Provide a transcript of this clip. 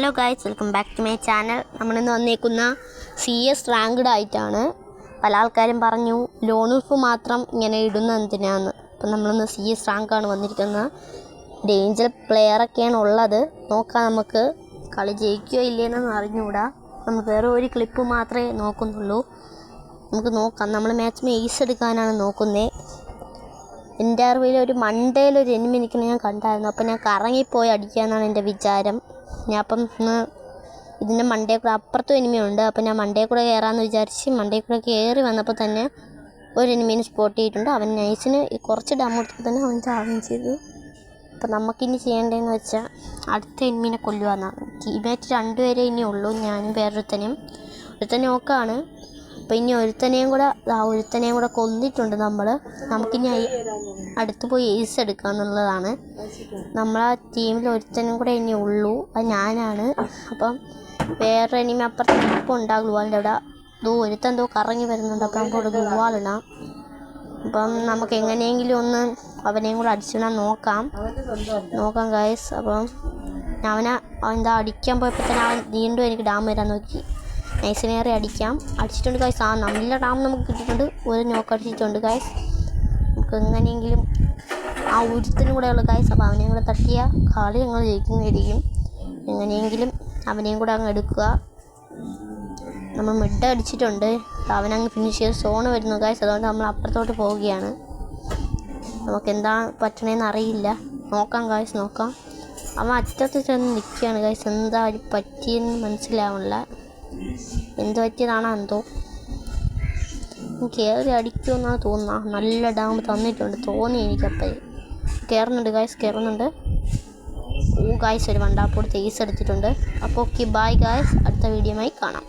Hello guys, welcome back to my channel. നമ്മളിന്ന് വന്നേക്കുന്ന CS ranked ആയിട്ടാണ്. പല ആൾക്കാരും പറഞ്ഞു ലോണുഫ് മാത്രം ഇങ്ങനെ ഇടുന്ന എന്തിനാന്ന്. അപ്പം നമ്മളിന്ന് CS റാങ്കാണ് വന്നിരിക്കുന്നത്. ഡേഞ്ചർ പ്ലെയറൊക്കെയാണ് ഉള്ളത്. നോക്കാം, നമുക്ക് കളി ജയിക്കുകയോ ഇല്ലേന്നൊന്നും അറിഞ്ഞുകൂടാ. നമ്മൾ വേറെ ഒരു ക്ലിപ്പ് മാത്രമേ നോക്കുന്നുള്ളൂ. നമുക്ക് നോക്കാം. നമ്മൾ മാച്ച് എയ്സ് എടുക്കാനാണ് നോക്കുന്നത്. എൻ്റെ അറിവിൽ ഒരു മണ്ടയിലൊരു എനിമി നിൽക്കുന്നത് ഞാൻ കണ്ടായിരുന്നു. അപ്പം ഞാൻ കറങ്ങിപ്പോയി അടിക്കാമെന്നാണ് എൻ്റെ വിചാരം. ഞാൻ അപ്പം ഇതിൻ്റെ മണ്ടയിൽ കൂടെ അപ്പുറത്തും എനിമിയുണ്ട്. അപ്പം ഞാൻ മണ്ടയിൽ കൂടെ കയറാമെന്ന് വിചാരിച്ച് മണ്ടയിൽ കൂടെ കയറി വന്നപ്പോൾ തന്നെ ഒരു എനിമീനെ സ്പോട്ട് ചെയ്തിട്ടുണ്ട്. അവൻ നൈസിന് കുറച്ച് ഡാം കൊടുത്തപ്പോൾ തന്നെ അവൻ ചാവുകയും ചെയ്തു. അപ്പം നമുക്കിനി ചെയ്യേണ്ടതെന്ന് വെച്ചാൽ അടുത്ത എനിമീനെ കൊല്ലുകയെന്നാണ്. ടീമേറ്റ് 2 പേരെ ഇനി ഉള്ളൂ, ഞാനും വേറൊരുത്തനെയും. ഒരുത്തനെ നോക്കാണ്. അപ്പോൾ ഇനി ഒരുത്തനെയും കൂടെ കൊന്നിട്ടുണ്ട് നമ്മൾ. നമുക്കിനി അടുത്ത് പോയി എയ്സ് എടുക്കുക എന്നുള്ളതാണ്. നമ്മളെ ടീമിൽ ഒരുത്തനും കൂടെ ഇനി ഉള്ളൂ, അത് ഞാനാണ്. അപ്പം വേറെ എനിമി അപ്പുറത്ത് ഇപ്പോൾ ഉണ്ടാകും. ഗ്ലൂവാളിൻ്റെ അവിടെ ഒരുത്തൻ കറങ്ങി വരുന്നുണ്ട്. അപ്പം നമുക്കവിടെ ഗ്ലൂവാളിടാം. അപ്പം നമുക്ക് എങ്ങനെയെങ്കിലും ഒന്ന് അവനെയും കൂടെ അടിച്ചിടാൻ നോക്കാം ഗൈസ്. അപ്പം അവൻ അടിക്കാൻ പോയപ്പോൾ തന്നെ അവൻ വീണ്ടും എനിക്ക് ഡാം വരാൻ നോക്കി. നൈസിനേറെ അടിച്ചിട്ടുണ്ട് ഗൈസ്. നല്ല ഡാം നമുക്ക് കിട്ടിയിട്ടുണ്ട്. ഒരു നോക്ക് അടിച്ചിട്ടുണ്ട് ഗൈസ്. നമുക്ക് എങ്ങനെയെങ്കിലും ഒരുത്തനും കൂടെ ഉള്ളു ഗൈസ്. അപ്പോൾ അവനെയും കൂടെ തട്ടിയ കളി ഞങ്ങൾ ജയിക്കുന്നതായിരിക്കും. എങ്ങനെയെങ്കിലും അവനെയും കൂടെ അങ്ങ് എടുക്കുക. നമ്മൾ മിഡ് അടിച്ചിട്ടുണ്ട്. അവനങ്ങ് ഫിനിഷ് ചെയ്ത് സോണ് വരുന്നു ഗൈസ്. അതുകൊണ്ട് നമ്മൾ അപ്പുറത്തോട്ട് പോവുകയാണ്. നമുക്ക് എന്താണ് പറ്റണതെന്ന് അറിയില്ല. നോക്കാം ഗൈസ്, നോക്കാം. അവൻ അറ്റത്ത് ചെന്ന് നിൽക്കുകയാണ് ഗൈസ്. എന്താ പറ്റിയെന്ന് മനസ്സിലാവണില്ല. എന്ത് പറ്റിയതാണോ എന്തോ. കയറി അടിക്കുമെന്നാണ് തോന്നുന്നത്. നല്ല ഡാം തന്നിട്ടുണ്ട് തോന്നി എനിക്കപ്പോൾ. കയറുന്നുണ്ട് ഗൈസ്, കയറുന്നുണ്ട്. ഗൈസ് ഒരു വണ്ടാപ്പോട് തേസ് എടുത്തിട്ടുണ്ട്. അപ്പോൾ ഓക്കെ, ബൈ ഗൈസ്. അടുത്ത വീഡിയോയുമായി കാണാം.